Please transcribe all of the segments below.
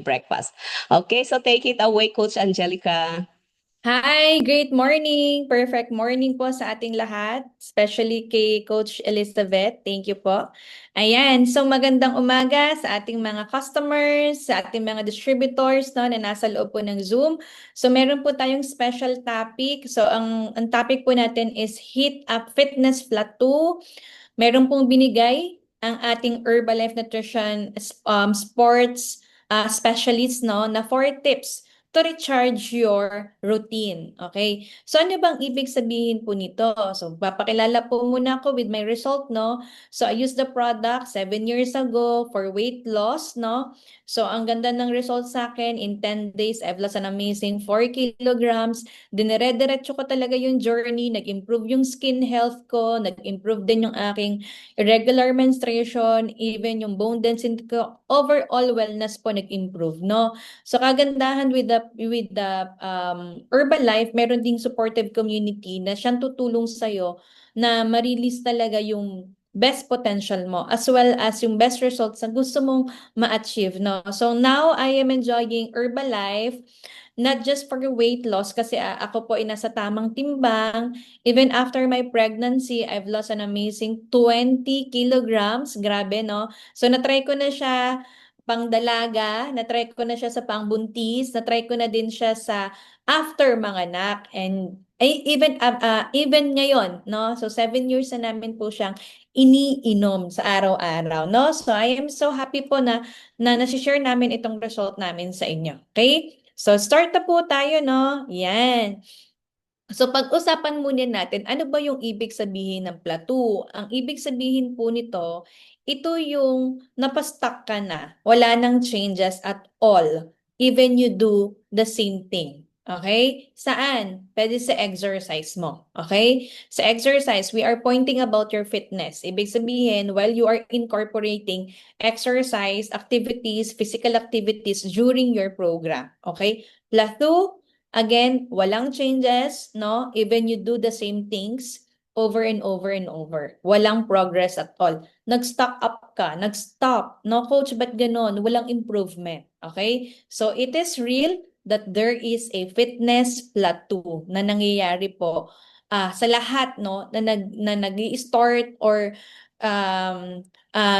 breakfast. Okay, so take it away, Coach Angelica. Hi, great morning. Perfect morning po sa ating lahat, especially kay Coach Elizabeth. Thank you po. Ayan, so magandang umaga sa ating mga customers, sa ating mga distributors no, na nasa loob po ng Zoom. So meron po tayong special topic. So ang topic po natin is Heat Up Fitness Plateau. Meron pong binigay ang ating Herbalife Nutrition sports specialist no, na 4 tips to recharge your routine. Okay? So ano bang ibig sabihin po nito? So papakilala po muna ako with my result, no? So I used the product 7 years ago for weight loss, no? So ang ganda ng result sa akin, in 10 days, I've lost an amazing 4 kilograms. Dinire-diretso ko talaga yung journey, nag-improve yung skin health ko, nag-improve din yung aking irregular menstruation, even yung bone density ko, overall wellness po nag-improve, no? So kagandahan with the Herbalife, meron ding supportive community na siyang tutulong sa na ma-release talaga yung best potential mo as well as yung best results na gusto mong ma-achieve, no? So now I am enjoying Herbalife not just for weight loss kasi ako po ay nasa tamang timbang. Even after my pregnancy, I've lost an amazing 20 kilograms. Grabe, no? So na-try ko na siya pangdalaga, na-try ko na siya sa pangbuntis, na-try ko na din siya sa after manganak, and even ngayon, no? So 7 years na namin po siyang iniinom sa araw-araw, no? So I am so happy po na nasi-share namin itong result namin sa inyo. Okay? So start na po tayo, no? Yan. So pag-usapan muna natin, ano ba yung ibig sabihin ng plateau? Ang ibig sabihin po nito, ito yung napastuck ka na, wala nang changes at all, even you do the same thing. Okay? Saan? Pwede sa exercise mo. Okay? Sa exercise, we are pointing about your fitness. Ibig sabihin, while you are incorporating exercise, activities, physical activities during your program. Okay? Plateau, again, walang changes, no? Even you do the same things over and over and over. Walang progress at all. Nag-stock up ka, nag-stop. No, coach, ba't ganon? Walang improvement. Okay? So, it is real that there is a fitness plateau na nangyayari po sa lahat, no? Na nag-i-start or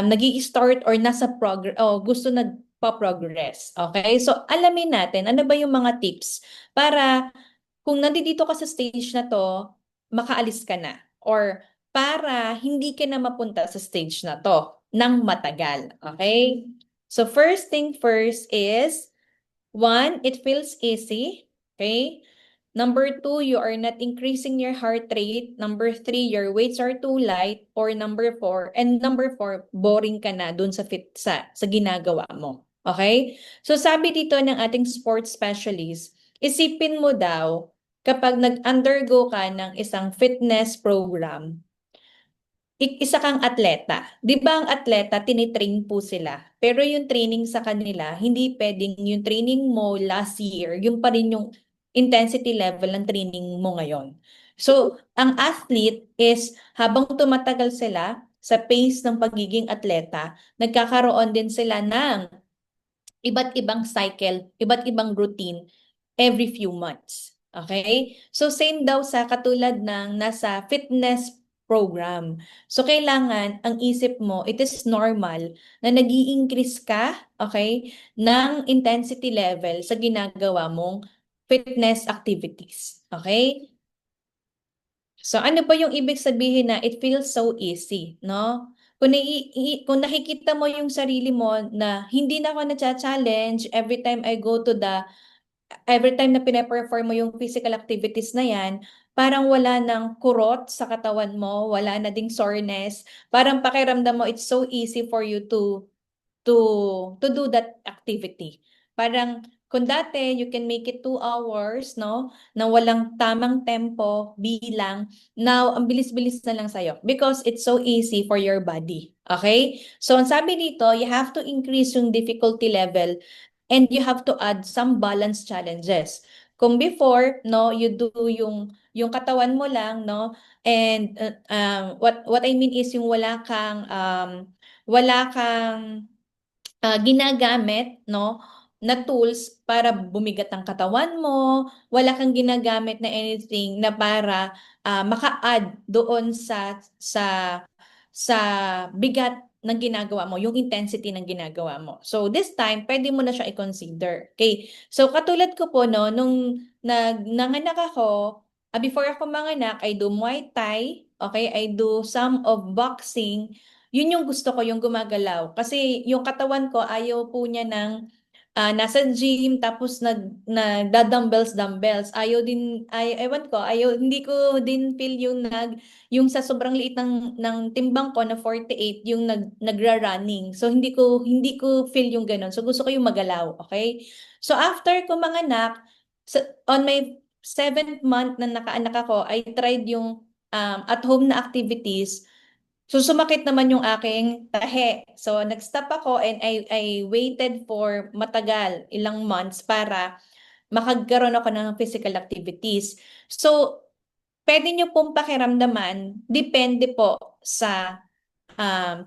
nag-i-start or nasa progress, o gusto nagpa-progress. Okay? So, alamin natin, ano ba yung mga tips para kung nandito ka sa stage na to, makaalis ka na. Or para hindi ka na mapunta sa stage na to ng matagal. Okay? So first thing first is, one, it feels easy. Okay? Number two, you are not increasing your heart rate. Number three, your weights are too light. Or number four, boring ka na dun sa ginagawa mo. Okay? So sabi dito ng ating sports specialist, isipin mo daw, kapag nag-undergo ka ng isang fitness program, isa kang atleta. Di ba ang atleta, tinitrain po sila. Pero yung training sa kanila, hindi pwedeng yung training mo last year, yung pa rin yung intensity level ng training mo ngayon. So, ang athlete is, habang tumatagal sila sa pace ng pagiging atleta, nagkakaroon din sila ng iba't ibang cycle, iba't ibang routine every few months. Okay? So same daw sa katulad ng nasa fitness program. So kailangan ang isip mo, it is normal na nag-i-increase ka, okay, ng intensity level sa ginagawa mong fitness activities. Okay? So ano ba yung ibig sabihin na it feels so easy, no? Kung nakikita mo yung sarili mo na hindi na ako na-challenge every time na pine-perform mo yung physical activities na yan, parang wala ng kurot sa katawan mo, wala na ding soreness, parang pakiramdam mo it's so easy for you to do that activity. Parang kung dati you can make it 2 hours, no, na walang tamang tempo, bilang, now ang bilis-bilis na lang sa'yo because it's so easy for your body. Okay? So ang sabi dito, you have to increase yung difficulty level and you have to add some balance challenges. Kung before, no, you do yung katawan mo lang, no, and what I mean is yung wala kang ginagamit, no, na tools para bumigat ang katawan mo, wala kang ginagamit na anything na para maka-add doon sa bigat ng ginagawa mo, yung intensity ng ginagawa mo. So this time, pwede mo na siya i-consider. Okay? So katulad ko po no, nung nanganak ako, before ako manganak, I do Muay Thai, okay? I do some of boxing. Yun yung gusto ko, yung gumagalaw. Kasi yung katawan ko, ayaw po niya ng nasa gym tapos nagda-dumbbells. Ewan ko, hindi ko din feel yung sa sobrang liit ng timbang ko na 48 yung nagra-running. So hindi ko feel yung ganun. So gusto ko yung magalaw, okay? So after ko manganak, on my 7th month na nakaanak ako, I tried yung at home na activities. So sumakit naman yung aking tahe. So nag-stop ako and I waited for matagal, ilang months para makagkaroon ako ng physical activities. So pwede nyo pong pakiramdaman, depende po sa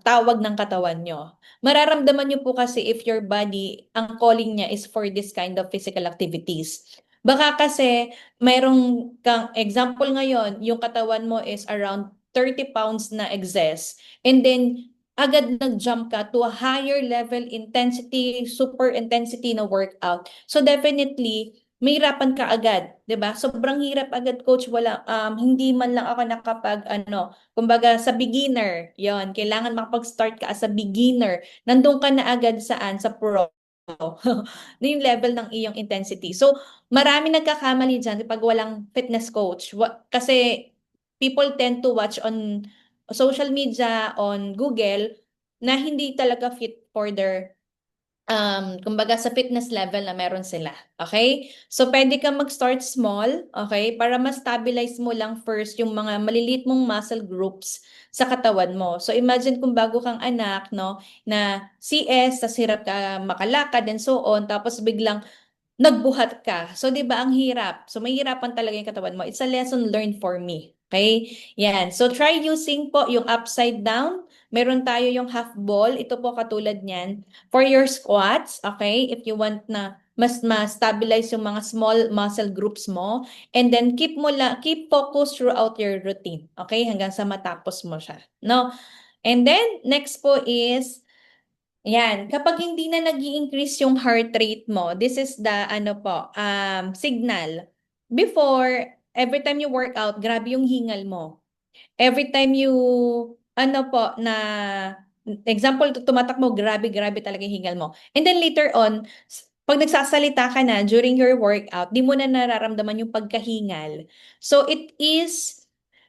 tawag ng katawan nyo. Mararamdaman nyo po kasi if your body, ang calling niya is for this kind of physical activities. Baka kasi mayroong kang example ngayon, yung katawan mo is around 30 pounds na excess. And then agad nag-jump ka to a higher level intensity, super intensity na workout. So definitely, mahirapan ka agad, 'di ba? Sobrang hirap agad, coach. Hindi man lang ako nakapag kumbaga sa beginner, 'yon. Kailangan makapag-start ka as a beginner. Nandun ka na agad saan sa pro. Na yung level ng iyong intensity. So, marami nagkakamali dyan pag walang fitness coach. Kasi people tend to watch on social media, on Google, na hindi talaga fit for their kumbaga sa fitness level na meron sila. Okay? So, pwede kang mag-start small, okay? Para ma-stabilize mo lang first yung mga maliliit mong muscle groups sa katawan mo. So, imagine kung bago kang anak, no, na CS, tas hirap ka makalakad and so on, tapos biglang nagbuhat ka. So, di ba, ang hirap. So, mahirapan talaga yung katawan mo. It's a lesson learned for me. Okay? Yan. So, try using po yung upside down. Meron tayo yung half ball. Ito po katulad niyan. For your squats, okay? If you want na mas ma-stabilize yung mga small muscle groups mo. And then, keep focus throughout your routine. Okay? Hanggang sa matapos mo siya. No? And then, next po is yan, kapag hindi na nag-i-increase yung heart rate mo, this is the signal. Before, every time you work out, grabe yung hingal mo. Every time you, example, tumatakbo, grabe talaga yung hingal mo. And then later on, pag nagsasalita ka na during your workout, di mo na nararamdaman yung pagkahingal. So it is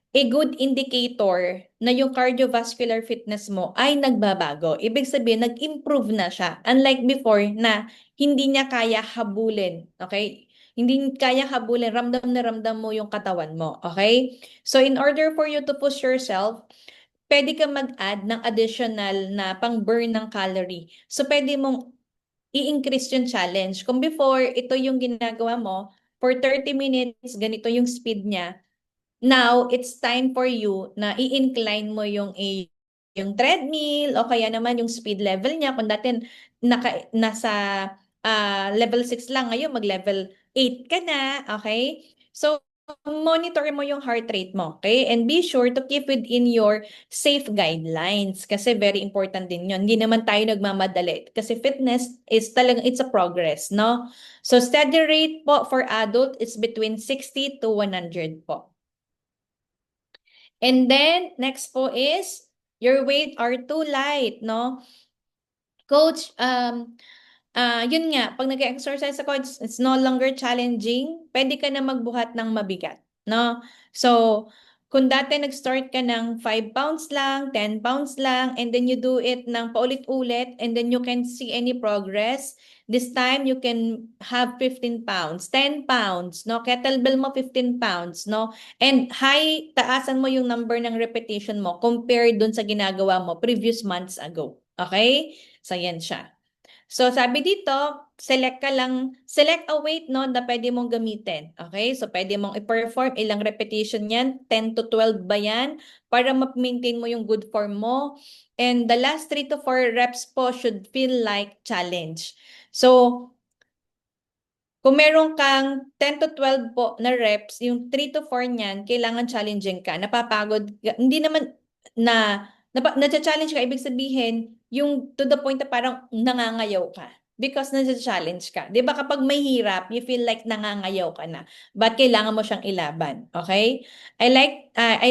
a good indicator na yung cardiovascular fitness mo ay nagbabago. Ibig sabihin, nag-improve na siya. Unlike before na hindi niya kaya habulin. Okay? Hindi kaya habulin. Ramdam na ramdam mo yung katawan mo. Okay? So in order for you to push yourself, pwede ka mag-add ng additional na pang-burn ng calorie. So pwede mong i-increase yung challenge. Kung before, ito yung ginagawa mo, for 30 minutes, ganito yung speed niya. Now, it's time for you na i-incline mo yung treadmill o kaya naman yung speed level niya. Kung dati nasa level 6 lang, ngayon mag-level 8 ka na, okay? So, monitor mo yung heart rate mo, okay? And be sure to keep within your safe guidelines kasi very important din yun. Hindi naman tayo nagmamadali kasi fitness is talagang it's a progress, no? So, steady rate po for adult is between 60 to 100 po. And then, next po is, your weight are too light, no? Coach, yun nga, pag nag-exercise ako, it's no longer challenging, pwede ka na magbuhat ng mabigat, no? So, kung dati nag-start ka ng 5 pounds lang, 10 pounds lang, and then you do it ng paulit-ulit, and then you can see any progress, this time you can have 15 pounds, 10 pounds, no? Kettlebell mo 15 pounds, no? And taasan mo yung number ng repetition mo compared dun sa ginagawa mo previous months ago. Okay? So, yan siya. So, sabi dito, select a weight, no, na pwede mong gamitin. Okay? So, pwede mong i-perform ilang repetition yan, 10 to 12 ba yan, para ma-maintain mo yung good form mo. And the last 3 to 4 reps po should feel like challenge. So, Kung meron kang 10 to 12 po na reps, yung 3 to 4 niyan, kailangan challenging ka. Napapagod ka. Hindi naman na-challenge ka, ibig sabihin, yung to the point na parang nangangayaw ka. Because na-challenge ka. Di ba kapag may hirap, you feel like nangangayaw ka na. But kailangan mo siyang ilaban. Okay? I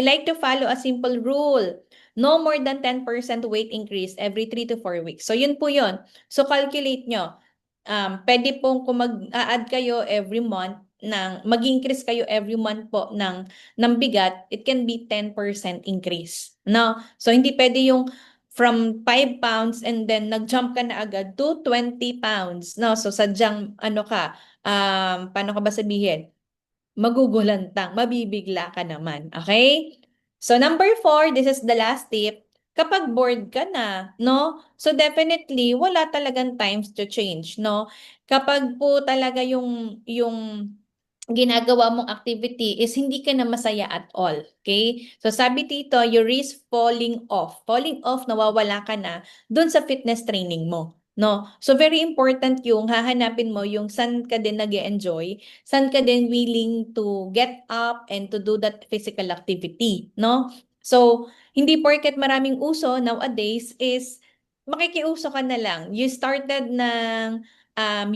like to follow a simple rule. No more than 10% weight increase every 3 to 4 weeks. So yun po yun. So calculate nyo. Pwede pong kung mag-a-add kayo every month mag-increase kayo every month po ng bigat, it can be 10% increase. No? So hindi pwede yung from 5 pounds and then nag-jump ka na agad to 20 pounds. No? So sadyang paano ka ba sabihin? Magugulantang, mabibigla ka naman. Okay? So number 4, this is the last tip. Kapag bored ka na, no? So definitely wala talagang times to change, no? Kapag po talaga yung ginagawa mong activity is hindi ka na masaya at all. Okay? So sabi dito, you risk falling off. Falling off, nawawala ka na dun sa fitness training mo. No? So very important yung hahanapin mo yung saan ka din nag-enjoy, saan ka din willing to get up and to do that physical activity. No? So, hindi porket maraming uso nowadays is makikiuso ka na lang. You started ng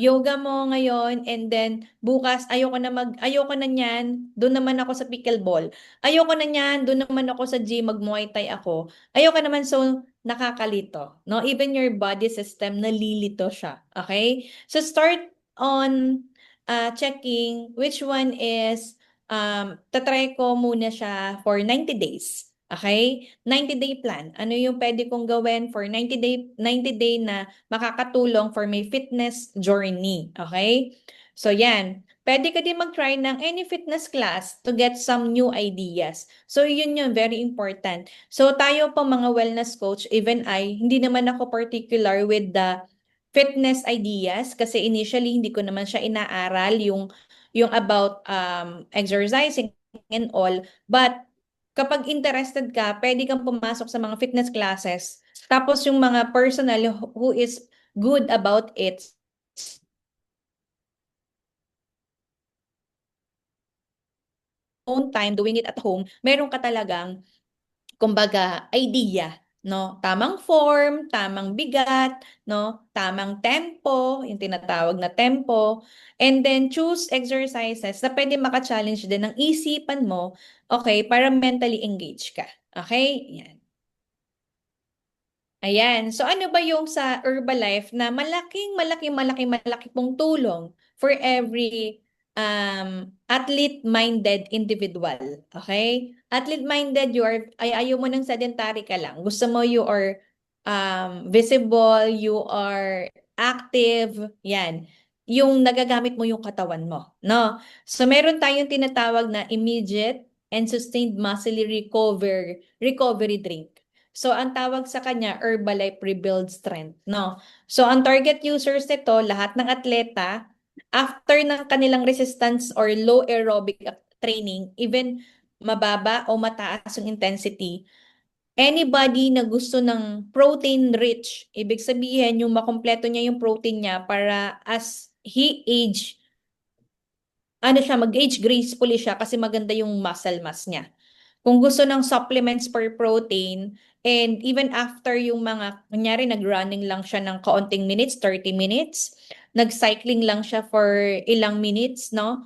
yoga mo ngayon and then bukas ayoko na niyan, doon naman ako sa pickleball. Ayoko na niyan, doon naman ako sa gym, mag-Muay Thai ako. Ayoko naman, so nakakalito, no? Even your body system nalilito siya, okay? So start on checking which one is tatry ko muna siya for 90 days. Okay? 90-day plan. Ano yung pwede kong gawin for 90 day na makakatulong for my fitness journey. Okay? So yan. Pwede ka din mag-try ng any fitness class to get some new ideas. So yun yun, very important. So tayo po mga wellness coach, even I, hindi naman ako particular with the fitness ideas kasi initially hindi ko naman siya inaaral yung about exercising and all. But kapag interested ka, pwede kang pumasok sa mga fitness classes. Tapos yung mga personal who is good about it, own time, doing it at home, meron ka talagang kumbaga, idea, no? Tamang form, tamang bigat, no? Tamang tempo, yung tinatawag na tempo. And then choose exercises na pwede maka-challenge din ng isipan mo, okay, para mentally engage ka. Okay? Yan. Ayan. So ano ba yung sa Herbalife na malaki pong tulong for every athlete-minded individual. Okay? Athlete-minded, ayaw mo ng sedentary ka lang. Gusto mo you are visible, you are active, yan. Yung nagagamit mo yung katawan mo. No? So meron tayong tinatawag na immediate and sustained muscle recovery drink. So, ang tawag sa kanya, Herbalife Rebuild Strength, no? So, ang target users nito, lahat ng atleta, after ng kanilang resistance or low aerobic training, even mababa o mataas yung intensity, anybody na gusto ng protein rich, ibig sabihin, yung makompleto niya yung protein niya para as he age, mag-age gracefully siya kasi maganda yung muscle mass niya. Kung gusto ng supplements for protein, and even after yung kunyari nag-running lang siya ng kaunting minutes, 30 minutes, nag-cycling lang siya for ilang minutes, no?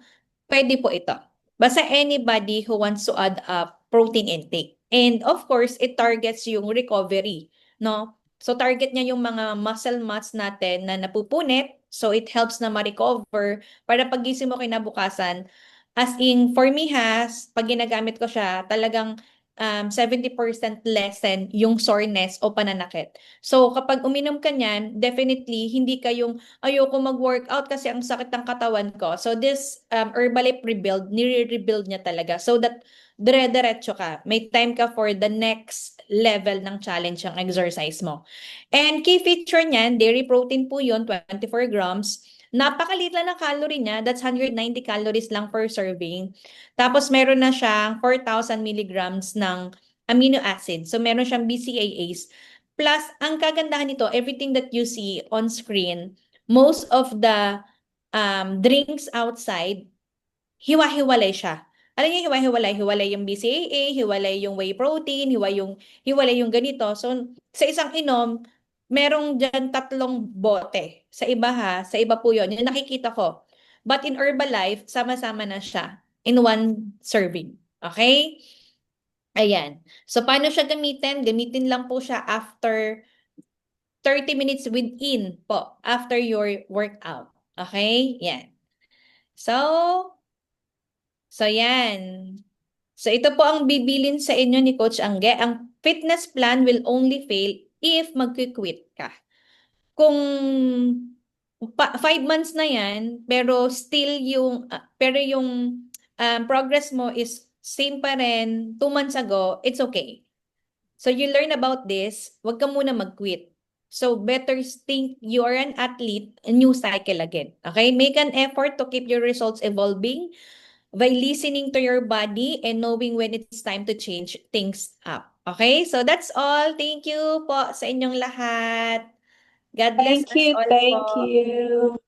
Pwede po ito. Basta anybody who wants to add up protein intake. And of course, it targets yung recovery, no? So target niya yung mga muscle mass natin na napupunit, so it helps na ma-recover para pagising mo kinabukasan. As in, for me pag ginagamit ko siya, talagang 70% lessen yung soreness o pananakit. So, kapag uminom ka niyan, definitely, hindi ka yung ayoko mag-workout kasi ang sakit ng katawan ko. So, this Herbalife Rebuild, nire-rebuild niya talaga. So that, dire-diretso ka. May time ka for the next level ng challenge ang exercise mo. And key feature niyan, dairy protein po yun, 24 grams. Napakaliit lang ng calorie niya. That's 190 calories lang per serving. Tapos meron na siyang 4,000 milligrams ng amino acid. So meron siyang BCAAs. Plus, ang kagandahan nito, everything that you see on screen, most of the drinks outside, hiwa-hiwalay siya. Alam niyo, hiwa-hiwalay. Hiwalay yung BCAA, hiwalay yung whey protein, hiwalay yung ganito. So, sa isang inom, merong dyan 3 bote. Sa iba sa iba po yun. Yung nakikita ko. But in Herbalife, sama-sama na siya in one serving. Okay? Ayan. So, paano siya gamitin? Gamitin lang po siya after 30 minutes within po, after your workout. Okay? Yan. So yan. So ito po ang bibilin sa inyo ni Coach Angge. Ang fitness plan will only fail if magki-quit ka. Kung 5 months na yan, pero still pero yung progress mo is same pa rin 2 months ago, it's okay. So you learn about this, wag ka muna mag-quit. So better think you are an athlete, a new cycle again. Okay? Make an effort to keep your results evolving by listening to your body and knowing when it's time to change things up. Okay? So that's all. Thank you po sa inyong lahat. God bless Thank us you, all po. thank you.